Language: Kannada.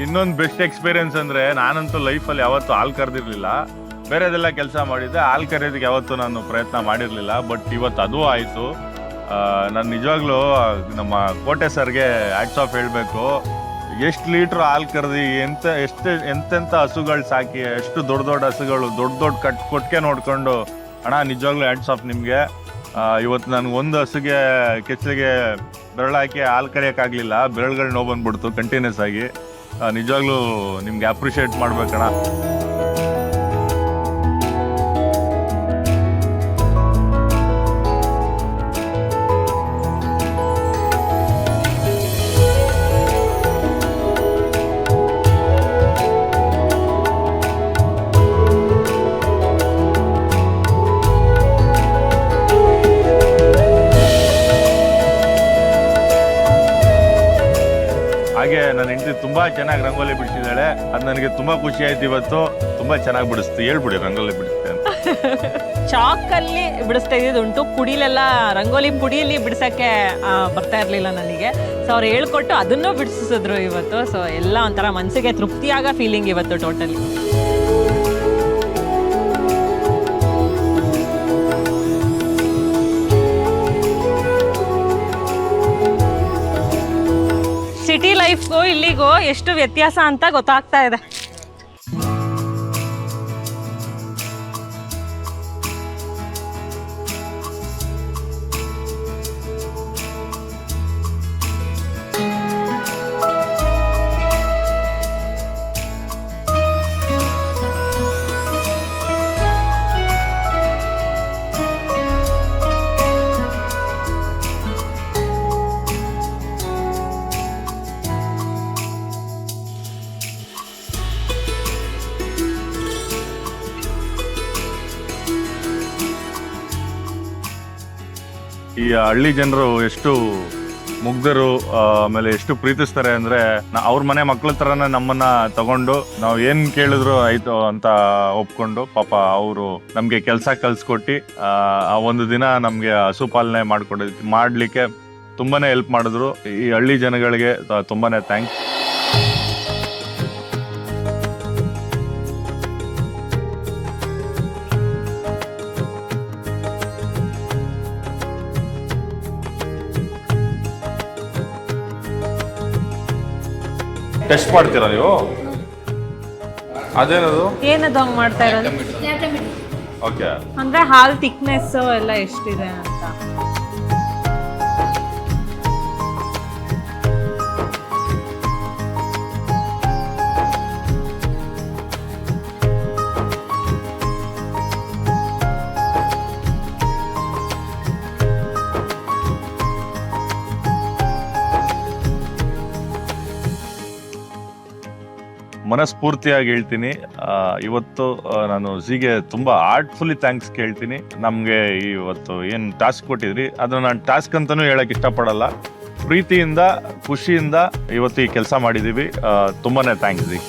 ಇನ್ನೊಂದು ಬೆಸ್ಟ್ ಎಕ್ಸ್ಪೀರಿಯನ್ಸ್ ಅಂದರೆ ನಾನಂತೂ ಲೈಫಲ್ಲಿ ಯಾವತ್ತೂ ಹಾಲು ಕರೆದಿರಲಿಲ್ಲ. ಬೇರೆದೆಲ್ಲ ಕೆಲಸ ಮಾಡಿದ್ದೆ, ಹಾಲು ಕರೆಯೋದಕ್ಕೆ ಯಾವತ್ತೂ ನಾನು ಪ್ರಯತ್ನ ಮಾಡಿರಲಿಲ್ಲ. ಬಟ್ ಇವತ್ತು ಅದು ಆಯಿತು. ನಾನು ನಿಜವಾಗ್ಲೂ ನಮ್ಮ ಕೋಟೆ ಸರ್ಗೆ ಹ್ಯಾಟ್ಸ್ ಆಫ್ ಹೇಳಬೇಕು. ಎಷ್ಟು ಲೀಟ್ರ್ ಹಾಲು ಕರೆದು ಎಂತೆಂಥ ಹಸುಗಳು ಸಾಕಿ, ಎಷ್ಟು ದೊಡ್ಡ ದೊಡ್ಡ ಹಸುಗಳು, ದೊಡ್ಡ ಕೊಟ್ಟಿಗೆ ನೋಡಿಕೊಂಡು, ಅಣ್ಣ ನಿಜವಾಗ್ಲೂ ಹ್ಯಾಟ್ಸ್ ಆಫ್ ನಿಮಗೆ. ಇವತ್ತು ನನಗೆ ಒಂದು ಹಸುಗೆ ಕೆಚ್ಚಲಿಗೆ ಬೆರಳು ಹಾಕಿ ಹಾಲು ಕರೆಯೋಕ್ಕಾಗಲಿಲ್ಲ, ಬೆರಳುಗಳು ನೋವು ಬಂದ್ಬಿಡ್ತು ಕಂಟಿನ್ಯೂಸ್ ಆಗಿ. ನಿಜವಾಗ್ಲೂ ನಿಮ್ಗೆ ಅಪ್ರಿಷಿಯೇಟ್ ಮಾಡ್ಬೇಕಣ್ಣ. ಹಾಗೆ ನನ್ನ ಹೆಂಡತಿ ತುಂಬಾ ಚೆನ್ನಾಗಿ ರಂಗೋಲಿ ಬಿಡಿಸಿದ್ದಾಳೆ. ಅದು ನನಗೆ ತುಂಬಾ ಖುಷಿ ಆಯ್ತು. ಇವತ್ತು ತುಂಬಾ ಚೆನ್ನಾಗಿ ಬಿಡಿಸ್ತು. ಹೇಳ್ಬಿಡಿ ರಂಗೋಲಿ ಬಿಡಿಸ್ತೆ ಅಂತ. ಚಾಕಲ್ಲಿ ಬಿಡಿಸ್ತಾ ಇದ್ದುಂಟು, ಪುಡಿಲೆಲ್ಲ ರಂಗೋಲಿ ಪುಡಿಯಲ್ಲಿ ಬಿಡಿಸೋಕ್ಕೆ ಬರ್ತಾ ಇರಲಿಲ್ಲ ನನಗೆ. ಸೊ ಅವ್ರು ಹೇಳ್ಕೊಟ್ಟು ಅದನ್ನು ಬಿಡಿಸಿದ್ರು ಇವತ್ತು. ಸೊ ಎಲ್ಲ ಒಂಥರ ಮನಸ್ಸಿಗೆ ತೃಪ್ತಿಯಾಗ ಫೀಲಿಂಗ್ ಇವತ್ತು ಟೋಟಲಿ. ಸಿಟಿ ಲೈಫ್ಗೂ ಇಲ್ಲಿಗೂ ಎಷ್ಟು ವ್ಯತ್ಯಾಸ ಅಂತ ಗೊತ್ತಾಗ್ತಾ ಇದೆ. ಈ ಹಳ್ಳಿ ಜನರು ಎಷ್ಟು ಮುಗ್ಧರು, ಆಮೇಲೆ ಎಷ್ಟು ಪ್ರೀತಿಸ್ತಾರೆ ಅಂದರೆ, ಅವ್ರ ಮನೆ ಮಕ್ಳ ಥರನೇ ನಮ್ಮನ್ನು ತಗೊಂಡು ನಾವು ಏನು ಕೇಳಿದ್ರು ಆಯಿತು ಅಂತ ಒಪ್ಕೊಂಡು, ಪಾಪ ಅವರು ನಮಗೆ ಕೆಲಸ ಕಲಿಸ್ಕೊಟ್ಟು ಆ ಒಂದು ದಿನ ನಮಗೆ ಹಸು ಪಾಲನೆ ಮಾಡಲಿಕ್ಕೆ ತುಂಬಾ ಹೆಲ್ಪ್ ಮಾಡಿದ್ರು. ಈ ಹಳ್ಳಿ ಜನಗಳಿಗೆ ತುಂಬಾ ಥ್ಯಾಂಕ್ಸ್. ಟೆಸ್ಟ್ ಮಾಡ್ತೀರಾ ನೀವು? ಅದೇನದು ಏನದು ಹಂಗ್ ಮಾಡ್ತಾ ಇರೋದು? ಓಕೆ, ಅಂದ್ರೆ ಹಾಲ್ ಥಿಕ್ನೆಸ್ ಎಲ್ಲ ಎಷ್ಟಿದೆ ಅಂತ. ಮನಸ್ಫೂರ್ತಿಯಾಗಿ ಹೇಳ್ತೀನಿ, ಇವತ್ತು ನಾನು ಝೀಗೆ ತುಂಬ ಆರ್ಟ್ಫುಲಿ ಥ್ಯಾಂಕ್ಸ್ ಕೇಳ್ತೀನಿ. ನಮಗೆ ಇವತ್ತು ಏನು ಟಾಸ್ಕ್ ಕೊಟ್ಟಿದ್ರಿ ಅದನ್ನು ನಾನು ಟಾಸ್ಕ್ ಅಂತಲೂ ಹೇಳೋಕ್ಕೆ ಇಷ್ಟಪಡಲ್ಲ. ಪ್ರೀತಿಯಿಂದ ಖುಷಿಯಿಂದ ಇವತ್ತು ಈ ಕೆಲಸ ಮಾಡಿದ್ದೀವಿ. ತುಂಬಾ ಥ್ಯಾಂಕ್ಸ್ ಝೀ.